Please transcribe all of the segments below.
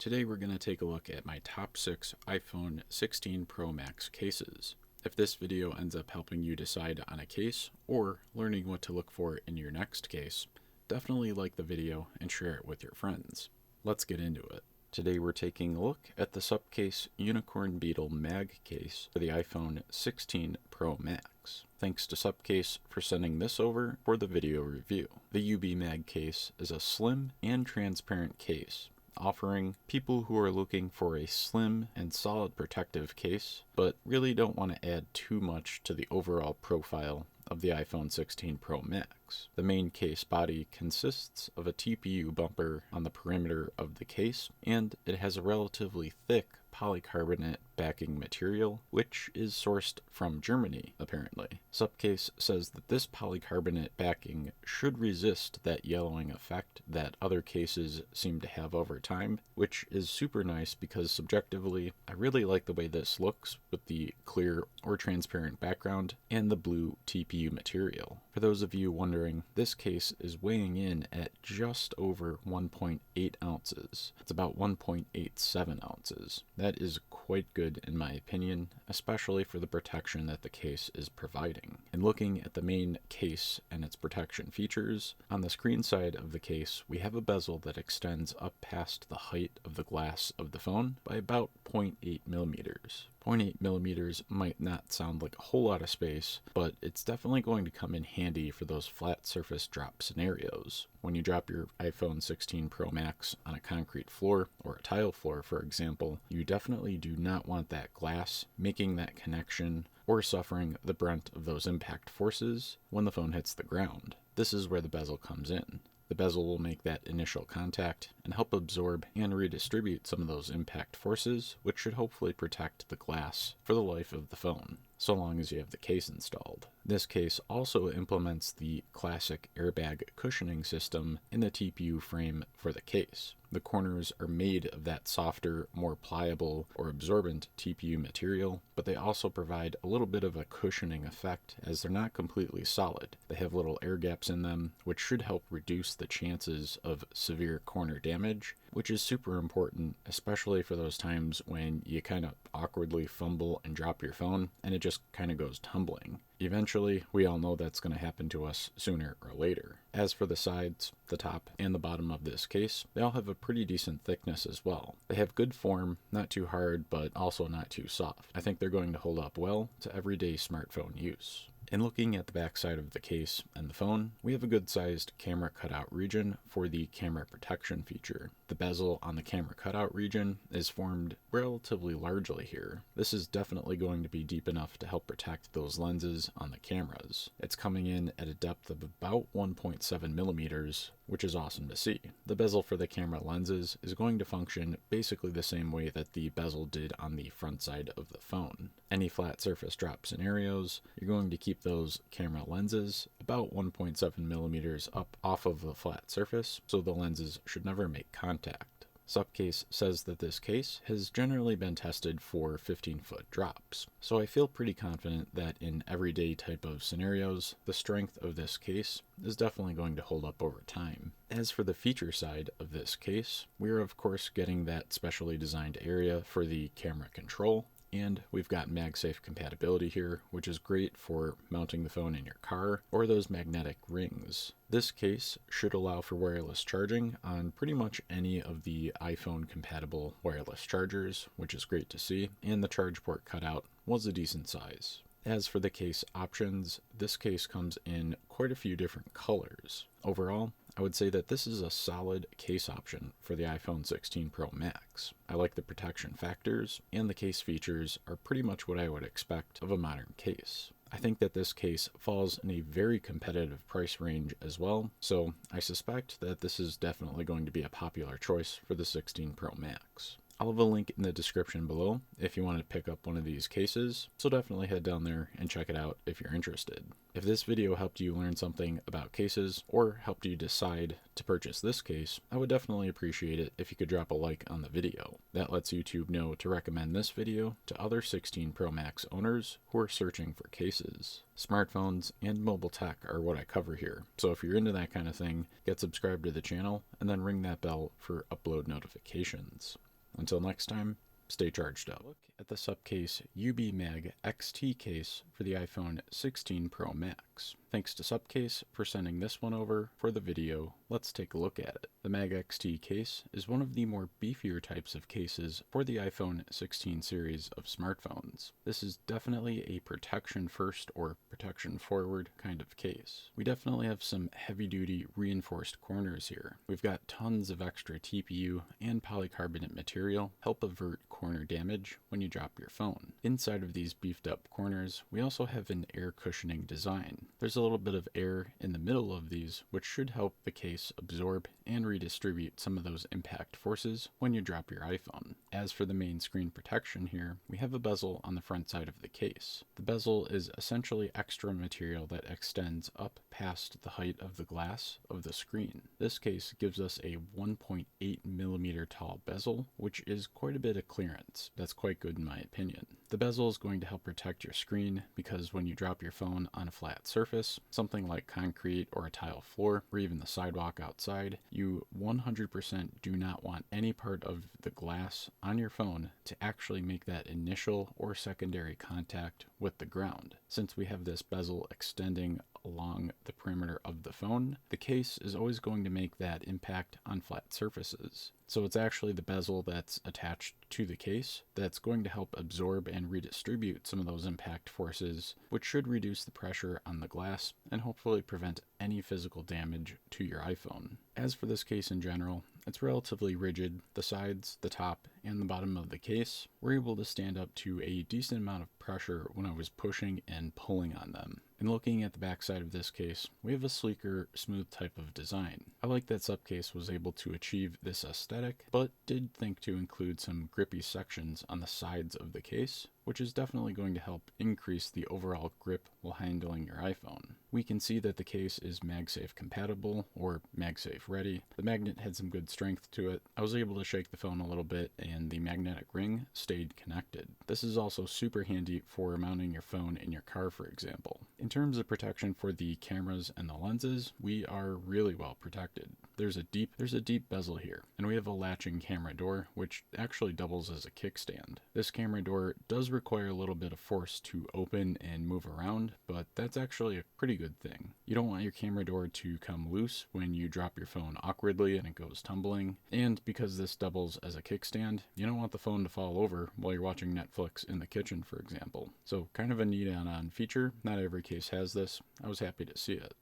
Today we're going to take a look at my top 6 iPhone 16 Pro Max cases. If this video ends up helping you decide on a case or learning what to look for in your next case, definitely like the video and share it with your friends. Let's get into it. Today we're taking a look at the Supcase Unicorn Beetle Mag case for the iPhone 16 Pro Max. Thanks to Supcase for sending this over for the video review. The UB Mag case is a slim and transparent case, offering people who are looking for a slim and solid protective case, but really don't want to add too much to the overall profile of the iPhone 16 Pro Max. The main case body consists of a TPU bumper on the perimeter of the case, and it has a relatively thick polycarbonate backing material, which is sourced from Germany, apparently. Supcase says that this polycarbonate backing should resist that yellowing effect that other cases seem to have over time, which is super nice because subjectively, I really like the way this looks with the clear or transparent background and the blue TPU material. For those of you wondering, this case is weighing in at just over 1.8 ounces. It's about 1.87 ounces. That is quite good in my opinion, especially for the protection that the case is providing. In looking at the main case and its protection features, on the screen side of the case, we have a bezel that extends up past the height of the glass of the phone by about 0.8 millimeters. 0.8 millimeters might not sound like a whole lot of space, but it's definitely going to come in handy for those flat surface drop scenarios. When you drop your iPhone 16 Pro Max on a concrete floor or a tile floor, for example, you definitely do not want that glass making that connection or suffering the brunt of those impact forces when the phone hits the ground. This is where the bezel comes in. The bezel will make that initial contact and help absorb and redistribute some of those impact forces, which should hopefully protect the glass for the life of the phone, so long as you have the case installed. This case also implements the classic airbag cushioning system in the TPU frame for the case. The corners are made of that softer, more pliable or absorbent TPU material, but they also provide a little bit of a cushioning effect as they're not completely solid. They have little air gaps in them, which should help reduce the chances of severe corner damage, which is super important, especially for those times when you kind of awkwardly fumble and drop your phone and it just kind of goes tumbling. Eventually, we all know that's going to happen to us sooner or later. As for the sides, the top, and the bottom of this case, they all have a pretty decent thickness as well. They have good form, not too hard, but also not too soft. I think they're going to hold up well to everyday smartphone use. In looking at the back side of the case and the phone, we have a good-sized camera cutout region for the camera protection feature. The bezel on the camera cutout region is formed relatively largely here. This is definitely going to be deep enough to help protect those lenses on the cameras. It's coming in at a depth of about 1.7 millimeters, which is awesome to see. The bezel for the camera lenses is going to function basically the same way that the bezel did on the front side of the phone. Any flat surface drop scenarios, you're going to keep those camera lenses about 1.7 millimeters up off of the flat surface, so the lenses should never make contact. Supcase says that this case has generally been tested for 15-foot drops, so I feel pretty confident that in everyday type of scenarios, the strength of this case is definitely going to hold up over time. As for the feature side of this case, we're of course getting that specially designed area for the camera control, and we've got MagSafe compatibility here, which is great for mounting the phone in your car or those magnetic rings. This case should allow for wireless charging on pretty much any of the iPhone compatible wireless chargers, which is great to see, and the charge port cutout was a decent size. As for the case options, this case comes in quite a few different colors. Overall, I would say that this is a solid case option for the iPhone 16 Pro Max. I like the protection factors, and the case features are pretty much what I would expect of a modern case. I think that this case falls in a very competitive price range as well, so I suspect that this is definitely going to be a popular choice for the 16 Pro Max. I'll have a link in the description below if you want to pick up one of these cases, so definitely head down there and check it out if you're interested. If this video helped you learn something about cases or helped you decide to purchase this case, I would definitely appreciate it if you could drop a like on the video. That lets YouTube know to recommend this video to other 16 Pro Max owners who are searching for cases. Smartphones and mobile tech are what I cover here, so if you're into that kind of thing, get subscribed to the channel and then ring that bell for upload notifications. Until next time, stay charged up. Look at the Supcase UB Mag XT case for the iPhone 16 Pro Max. Thanks to Supcase for sending this one over for the video. Let's take a look at it. The Mag XT case is one of the more beefier types of cases for the iPhone 16 series of smartphones. This is definitely a protection first or protection forward kind of case. We definitely have some heavy duty reinforced corners here. We've got tons of extra TPU and polycarbonate material, help avert corner damage when you drop your phone. Inside of these beefed up corners, we also have an air cushioning design. There's a little bit of air in the middle of these, which should help the case absorb and redistribute some of those impact forces when you drop your iPhone. As for the main screen protection here, we have a bezel on the front side of the case. The bezel is essentially extra material that extends up past the height of the glass of the screen. This case gives us a 1.8 millimeter tall bezel, which is quite a bit of clearance. That's quite good in my opinion. The bezel is going to help protect your screen because when you drop your phone on a flat surface, something like concrete or a tile floor, or even the sidewalk outside, you 100% do not want any part of the glass on your phone to actually make that initial or secondary contact with the ground. Since we have this bezel extending along the perimeter of the phone, the case is always going to make that impact on flat surfaces. So it's actually the bezel that's attached to the case that's going to help absorb and redistribute some of those impact forces, which should reduce the pressure on the glass and hopefully prevent any physical damage to your iPhone. As for this case in general, it's relatively rigid. The sides, the top, and the bottom of the case were able to stand up to a decent amount of pressure when I was pushing and pulling on them. And looking at the back side of this case, we have a sleeker, smooth type of design. I like that Supcase was able to achieve this aesthetic, but did think to include some grippy sections on the sides of the case, which is definitely going to help increase the overall grip while handling your iPhone. We can see that the case is MagSafe compatible or MagSafe ready. The magnet had some good strength to it. I was able to shake the phone a little bit and the magnetic ring stayed connected. This is also super handy for mounting your phone in your car, for example. In terms of protection for the cameras and the lenses, we are really well protected. There's a deep bezel here, and we have a latching camera door, which actually doubles as a kickstand. This camera door does require a little bit of force to open and move around, but that's actually a pretty good thing. You don't want your camera door to come loose when you drop your phone awkwardly and it goes tumbling, and because this doubles as a kickstand, you don't want the phone to fall over while you're watching Netflix in the kitchen, for example. So kind of a neat add-on feature. Not every case has this. I was happy to see it.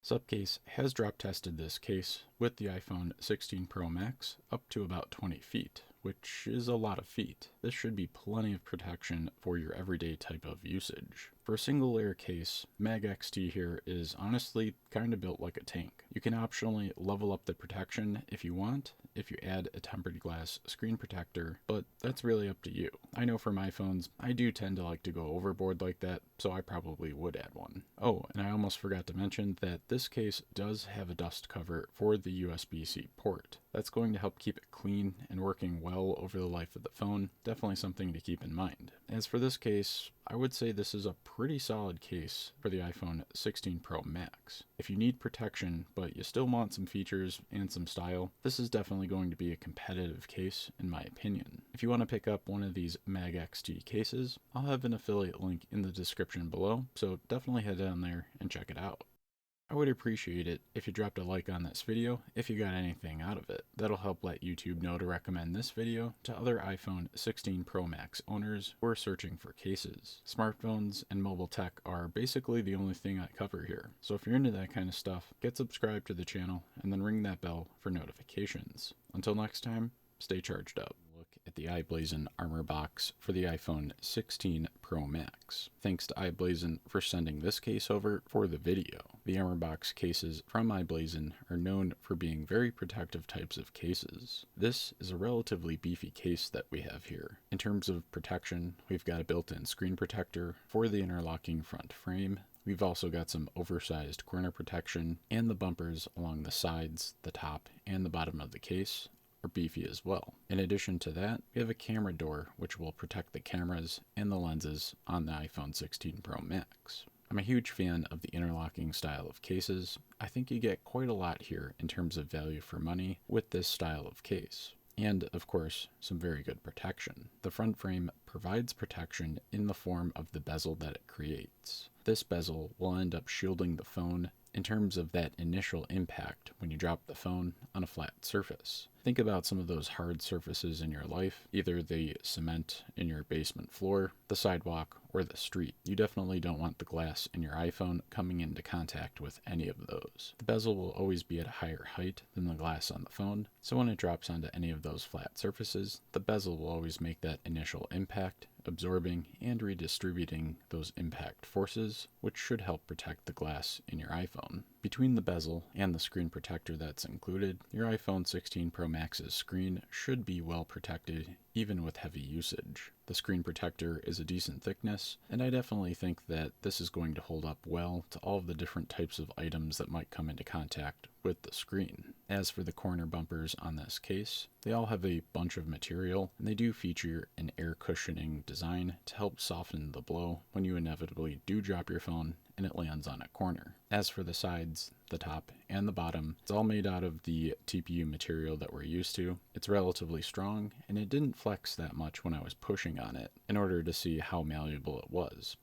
Supcase has drop tested this case with the iPhone 16 Pro Max up to about 20 feet, which is a lot of feet. This should be plenty of protection for your everyday type of usage. For a single layer case, Mag XT here is honestly kind of built like a tank. You can optionally level up the protection if you want, if you add a tempered glass screen protector, but that's really up to you. I know for my phones, I do tend to like to go overboard like that, so I probably would add one. Oh, and I almost forgot to mention that this case does have a dust cover for the USB-C port. That's going to help keep it clean and working well over the life of the phone. Definitely something to keep in mind. As for this case, I would say this is a pretty solid case for the iPhone 16 Pro Max. If you need protection, but you still want some features and some style, this is definitely going to be a competitive case in my opinion. If you want to pick up one of these Mag XT cases, I'll have an affiliate link in the description below, so definitely head down there and check it out. I would appreciate it if you dropped a like on this video if you got anything out of it. That'll help let YouTube know to recommend this video to other iPhone 16 Pro Max owners who are searching for cases. Smartphones and mobile tech are basically the only thing I cover here, so if you're into that kind of stuff, get subscribed to the channel and then ring that bell for notifications. Until next time, stay charged up. Look at the I-Blason armor box for the iPhone 16 Pro Max. Thanks to I-Blason for sending this case over for the video. The armor box cases from I-Blason are known for being very protective types of cases. This is a relatively beefy case that we have here. In terms of protection, we've got a built-in screen protector for the interlocking front frame. We've also got some oversized corner protection, and the bumpers along the sides, the top, and the bottom of the case are beefy as well. In addition to that, we have a camera door which will protect the cameras and the lenses on the iPhone 16 Pro Max. I'm a huge fan of the interlocking style of cases. I think you get quite a lot here in terms of value for money with this style of case. and of course, some very good protection. The front frame provides protection in the form of the bezel that it creates. This bezel will end up shielding the phone in terms of that initial impact when you drop the phone on a flat surface. Think about some of those hard surfaces in your life, either the cement in your basement floor, the sidewalk, or the street. You definitely don't want the glass in your iPhone coming into contact with any of those. The bezel will always be at a higher height than the glass on the phone, so when it drops onto any of those flat surfaces, the bezel will always make that initial impact, absorbing and redistributing those impact forces, which should help protect the glass in your iPhone. Between the bezel and the screen protector that's included, your iPhone 16 Pro Max's screen should be well protected even with heavy usage. The screen protector is a decent thickness, and I definitely think that this is going to hold up well to all of the different types of items that might come into contact with the screen. As for the corner bumpers on this case, they all have a bunch of material, and they do feature an air cushioning design to help soften the blow when you inevitably do drop your phone and it lands on a corner. As for the sides, the top, and the bottom, it's all made out of the TPU material that we're used to. It's relatively strong, and it didn't flex that much when I was pushing on it in order to see how malleable it was.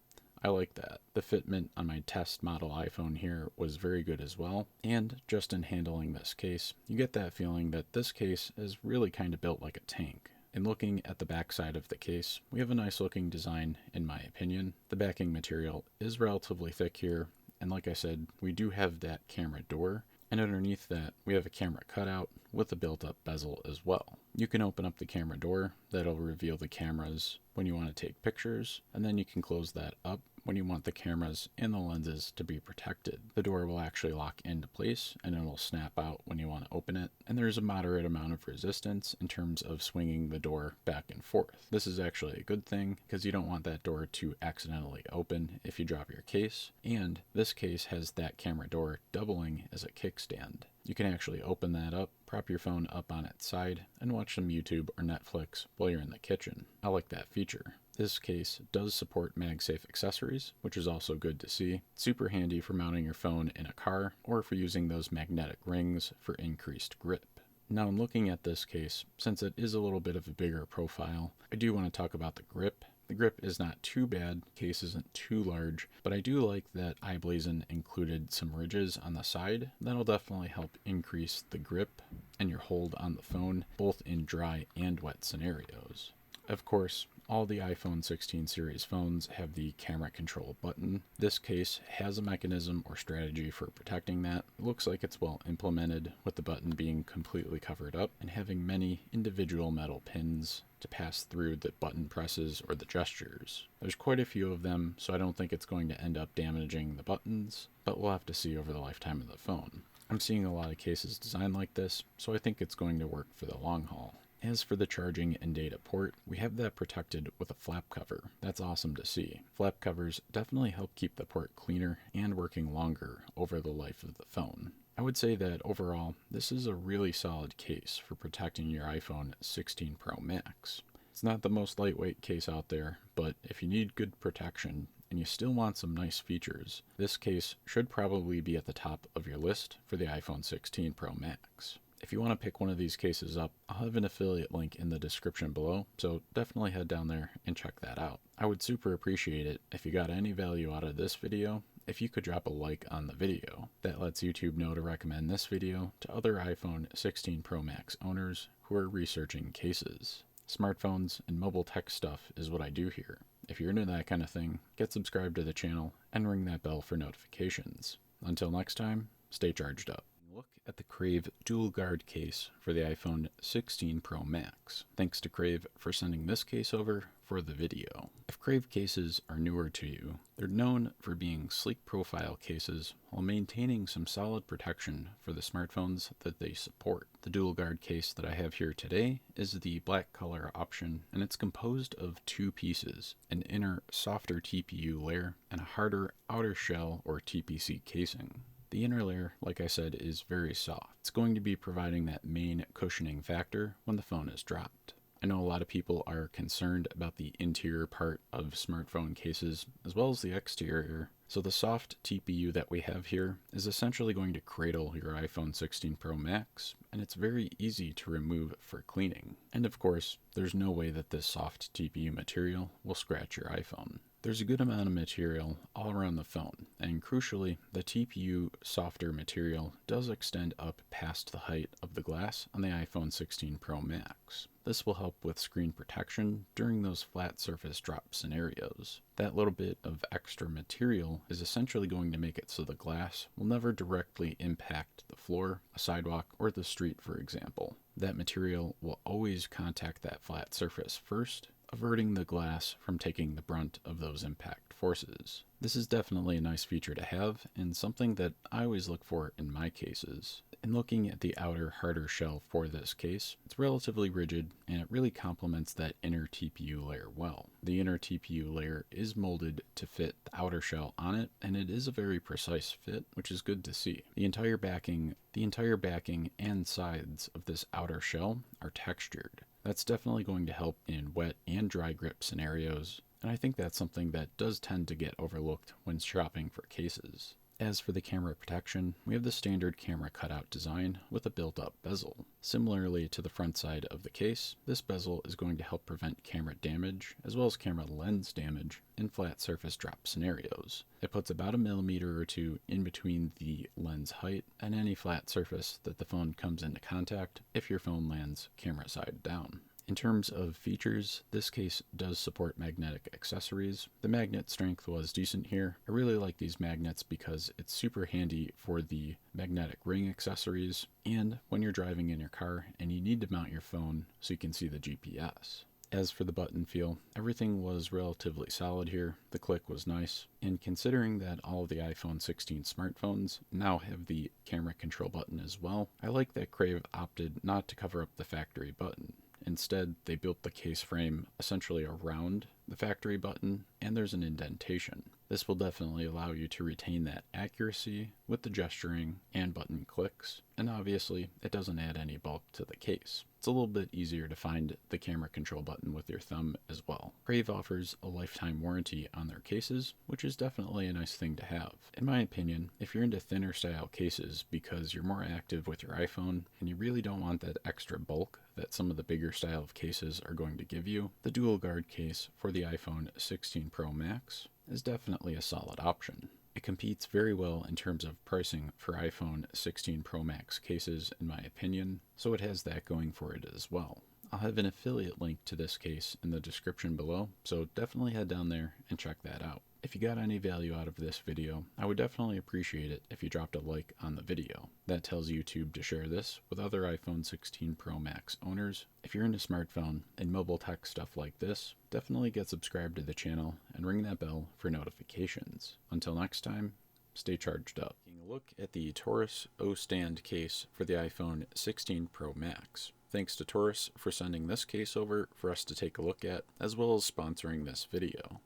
I like that. The fitment on my test model iPhone here was very good as well, and just in handling this case, you get that feeling that this case is really kind of built like a tank. In looking at the back side of the case, we have a nice looking design in my opinion. The backing material is relatively thick here, and like I said, we do have that camera door, and underneath that we have a camera cutout with a built-up bezel as well. You can open up the camera door, that'll reveal the cameras when you want to take pictures, and then you can close that up when you want the cameras and the lenses to be protected. The door will actually lock into place and it will snap out when you want to open it, and there's a moderate amount of resistance in terms of swinging the door back and forth. This is actually a good thing because you don't want that door to accidentally open if you drop your case, and this case has that camera door doubling as a kickstand. You can actually open that up, prop your phone up on its side, and watch some YouTube or Netflix while you're in the kitchen. I like that feature. This case does support MagSafe accessories, which is also good to see. It's super handy for mounting your phone in a car or for using those magnetic rings for increased grip. Now, in looking at this case, since it is a little bit of a bigger profile, I do want to talk about the grip. The grip is not too bad, the case isn't too large, but I do like that I-Blason included some ridges on the side. That'll definitely help increase the grip and your hold on the phone, both in dry and wet scenarios. Of course, all the iPhone 16 series phones have the camera control button. This case has a mechanism or strategy for protecting that. It looks like it's well implemented, with the button being completely covered up and having many individual metal pins to pass through the button presses or the gestures. There's quite a few of them, so I don't think it's going to end up damaging the buttons, but we'll have to see over the lifetime of the phone. I'm seeing a lot of cases designed like this, so I think it's going to work for the long haul. As for the charging and data port, we have that protected with a flap cover. That's awesome to see. Flap covers definitely help keep the port cleaner and working longer over the life of the phone. I would say that overall, this is a really solid case for protecting your iPhone 16 Pro Max. It's not the most lightweight case out there, but if you need good protection and you still want some nice features, this case should probably be at the top of your list for the iPhone 16 Pro Max. If you want to pick one of these cases up, I'll have an affiliate link in the description below, so definitely head down there and check that out. I would super appreciate it if you got any value out of this video, if you could drop a like on the video. That lets YouTube know to recommend this video to other iPhone 16 Pro Max owners who are researching cases. Smartphones and mobile tech stuff is what I do here. If you're into that kind of thing, get subscribed to the channel and ring that bell for notifications. Until next time, stay charged up. Look at the Crave dual guard case for the iPhone 16 Pro Max. Thanks to Crave for sending this case over for the video. If Crave cases are newer to you, they're known for being sleek profile cases while maintaining some solid protection for the smartphones that they support. The dual guard case that I have here today is the black color option, and it's composed of two pieces, an inner softer TPU layer and a harder outer shell or TPC casing. The inner layer, like I said, is very soft. It's going to be providing that main cushioning factor when the phone is dropped. I know a lot of people are concerned about the interior part of smartphone cases as well as the exterior. So the soft TPU that we have here is essentially going to cradle your iPhone 16 Pro Max, and it's very easy to remove for cleaning. And of course, there's no way that this soft TPU material will scratch your iPhone. There's a good amount of material all around the phone, and crucially, the TPU softer material does extend up past the height of the glass on the iPhone 16 Pro Max. This will help with screen protection during those flat surface drop scenarios. That little bit of extra material is essentially going to make it so the glass will never directly impact the floor, a sidewalk, or the street, for example. That material will always contact that flat surface first, averting the glass from taking the brunt of those impact forces. This is definitely a nice feature to have, and something that I always look for in my cases. In looking at the outer, harder shell for this case, it's relatively rigid, and it really complements that inner TPU layer well. The inner TPU layer is molded to fit the outer shell on it, and it is a very precise fit, which is good to see. The entire backing and sides of this outer shell are textured. That's definitely going to help in wet and dry grip scenarios, and I think that's something that does tend to get overlooked when shopping for cases. As for the camera protection, we have the standard camera cutout design with a built-up bezel. Similarly to the front side of the case, this bezel is going to help prevent camera damage as well as camera lens damage in flat surface drop scenarios. It puts about a millimeter or two in between the lens height and any flat surface that the phone comes into contact if your phone lands camera side down. In terms of features, this case does support magnetic accessories. The magnet strength was decent here. I really like these magnets because it's super handy for the magnetic ring accessories and when you're driving in your car and you need to mount your phone so you can see the GPS. As for the button feel, everything was relatively solid here. The click was nice, and considering that all of the iPhone 16 smartphones now have the camera control button as well, I like that Crave opted not to cover up the factory button. Instead, they built the case frame essentially around the factory button, and there's an indentation. This will definitely allow you to retain that accuracy with the gesturing and button clicks, and obviously, it doesn't add any bulk to the case. It's a little bit easier to find the camera control button with your thumb as well. Crave offers a lifetime warranty on their cases, which is definitely a nice thing to have. In my opinion, if you're into thinner style cases because you're more active with your iPhone and you really don't want that extra bulk that some of the bigger style of cases are going to give you, the dual guard case for the iPhone 16 Pro Max is definitely a solid option. It competes very well in terms of pricing for iPhone 16 Pro Max cases, in my opinion, so it has that going for it as well. I'll have an affiliate link to this case in the description below, so definitely head down there and check that out. If you got any value out of this video, I would definitely appreciate it if you dropped a like on the video. That tells YouTube to share this with other iPhone 16 Pro Max owners. If you're into smartphone and mobile tech stuff like this, definitely get subscribed to the channel and ring that bell for notifications. Until next time, stay charged up. Taking a look at the Torras ostand case for the iPhone 16 Pro Max. Thanks to Torras for sending this case over for us to take a look at, as well as sponsoring this video.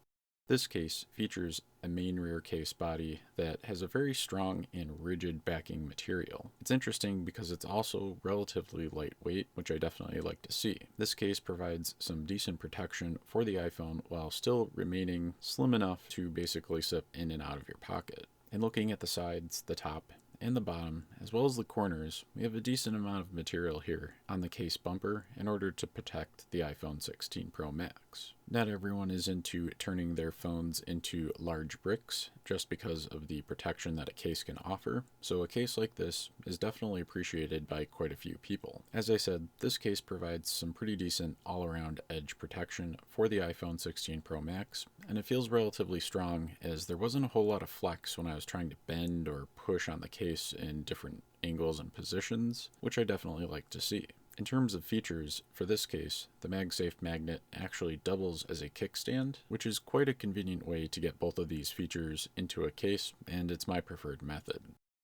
This case features a main rear case body that has a very strong and rigid backing material. It's interesting because it's also relatively lightweight, which I definitely like to see. This case provides some decent protection for the iPhone while still remaining slim enough to basically slip in and out of your pocket. And looking at the sides, the top, and the bottom, as well as the corners, we have a decent amount of material here on the case bumper in order to protect the iPhone 16 Pro Max. Not everyone is into turning their phones into large bricks just because of the protection that a case can offer, so a case like this is definitely appreciated by quite a few people. As I said, this case provides some pretty decent all-around edge protection for the iPhone 16 Pro Max, and it feels relatively strong as there wasn't a whole lot of flex when I was trying to bend or push on the case in different angles and positions, which I definitely like to see. In terms of features, for this case, the MagSafe magnet actually doubles as a kickstand, which is quite a convenient way to get both of these features into a case, and it's my preferred method.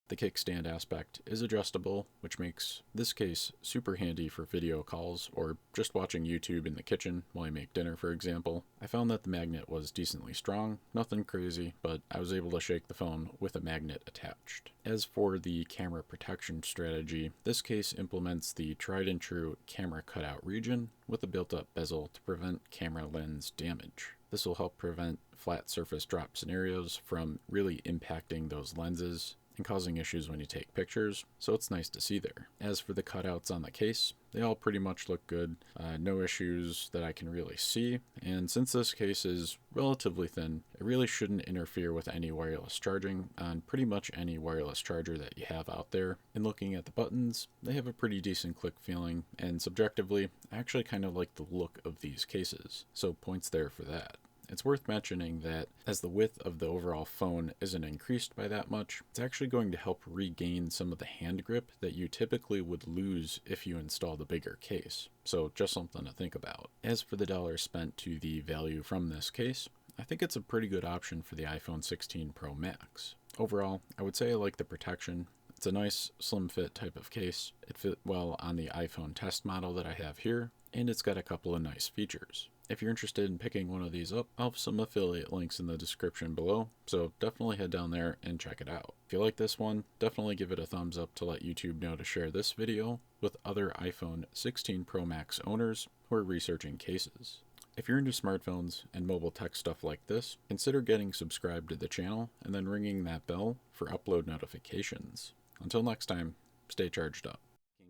The kickstand aspect is adjustable, which makes this case super handy for video calls or just watching YouTube in the kitchen while you make dinner, for example. I found that the magnet was decently strong, nothing crazy, but I was able to shake the phone with a magnet attached. As for the camera protection strategy, this case implements the tried and true camera cutout region with a built-up bezel to prevent camera lens damage. This will help prevent flat surface drop scenarios from really impacting those lenses and causing issues when you take pictures, so it's nice to see there. As for the cutouts on the case, they all pretty much look good, no issues that I can really see, and since this case is relatively thin, it really shouldn't interfere with any wireless charging on pretty much any wireless charger that you have out there. In looking at the buttons, they have a pretty decent click feeling, and subjectively, I actually kind of like the look of these cases, so points there for that. It's worth mentioning that as the width of the overall phone isn't increased by that much, it's actually going to help regain some of the hand grip that you typically would lose if you install the bigger case. So just something to think about. As for the dollars spent to the value from this case, I think it's a pretty good option for the iPhone 16 Pro Max. Overall, I would say I like the protection. It's a nice slim fit type of case. It fit well on the iPhone test model that I have here, and it's got a couple of nice features. If you're interested in picking one of these up, I'll have some affiliate links in the description below, so definitely head down there and check it out. If you like this one, definitely give it a thumbs up to let YouTube know to share this video with other iPhone 16 Pro Max owners who are researching cases. If you're into smartphones and mobile tech stuff like this, consider getting subscribed to the channel and then ringing that bell for upload notifications. Until next time, stay charged up.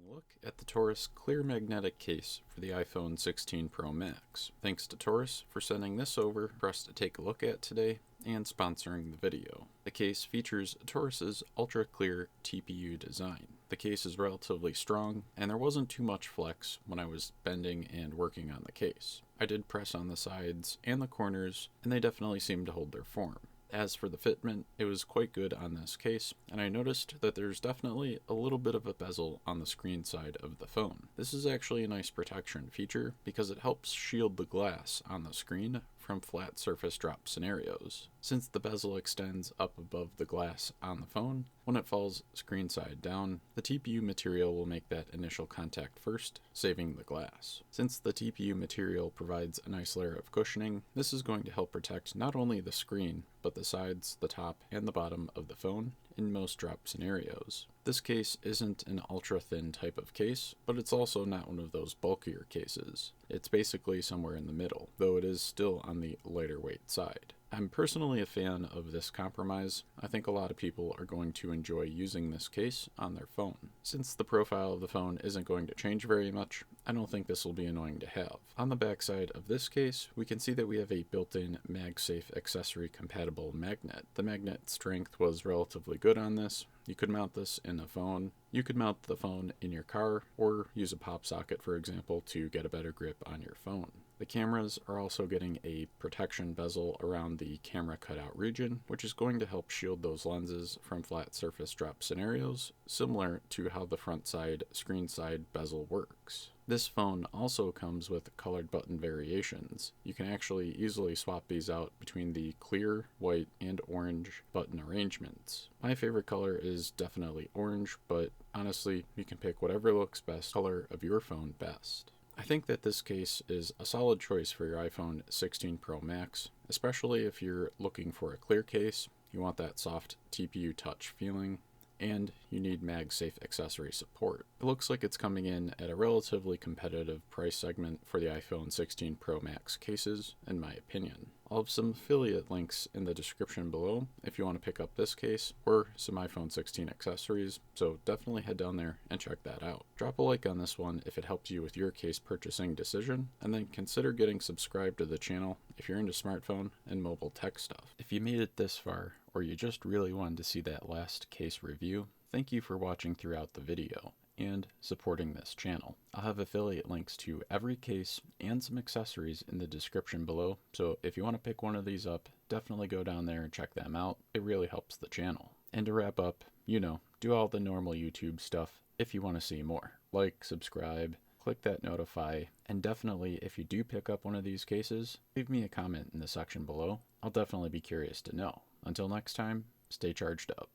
Look at the Torras clear magnetic case for the iPhone 16 Pro Max. Thanks to Torras for sending this over for us to take a look at today and sponsoring the video. The case features Torras's ultra clear TPU design. The case is relatively strong and there wasn't too much flex when I was bending and working on the case. I did press on the sides and the corners and they definitely seemed to hold their form. As for the fitment, it was quite good on this case, and I noticed that there's definitely a little bit of a bezel on the screen side of the phone. This is actually a nice protection feature because it helps shield the glass on the screen from flat surface drop scenarios. Since the bezel extends up above the glass on the phone, when it falls screen side down, the TPU material will make that initial contact first, saving the glass. Since the TPU material provides a nice layer of cushioning, this is going to help protect not only the screen, but the sides, the top, and the bottom of the phone in most drop scenarios. This case isn't an ultra thin type of case, but it's also not one of those bulkier cases. It's basically somewhere in the middle, though it is still on the lighter weight side. I'm personally a fan of this compromise. I think a lot of people are going to enjoy using this case on their phone. Since the profile of the phone isn't going to change very much, I don't think this will be annoying to have. On the back side of this case, we can see that we have a built-in MagSafe accessory compatible magnet. The magnet strength was relatively good on this. You could mount this in a phone. You could mount the phone in your car or use a pop socket, for example, to get a better grip on your phone. The cameras are also getting a protection bezel around the camera cutout region, which is going to help shield those lenses from flat surface drop scenarios, similar to how the front side screen side bezel works. This phone also comes with colored button variations. You can actually easily swap these out between the clear, white, and orange button arrangements. My favorite color is definitely orange, but honestly, you can pick whatever looks best color of your phone best. I think that this case is a solid choice for your iPhone 16 Pro Max, especially if you're looking for a clear case, you want that soft TPU touch feeling, and you need MagSafe accessory support. It looks like it's coming in at a relatively competitive price segment for the iPhone 16 Pro Max cases, in my opinion. I'll have some affiliate links in the description below if you want to pick up this case or some iPhone 16 accessories, so definitely head down there and check that out. Drop a like on this one if it helps you with your case purchasing decision, and then consider getting subscribed to the channel if you're into smartphone and mobile tech stuff. If you made it this far, or you just really wanted to see that last case review, thank you for watching throughout the video and supporting this channel. I'll have affiliate links to every case and some accessories in the description below, so if you want to pick one of these up, definitely go down there and check them out. It really helps the channel. And to wrap up, do all the normal YouTube stuff if you want to see more. Like, subscribe, click that notify, and definitely if you do pick up one of these cases, leave me a comment in the section below. I'll definitely be curious to know. Until next time, stay charged up.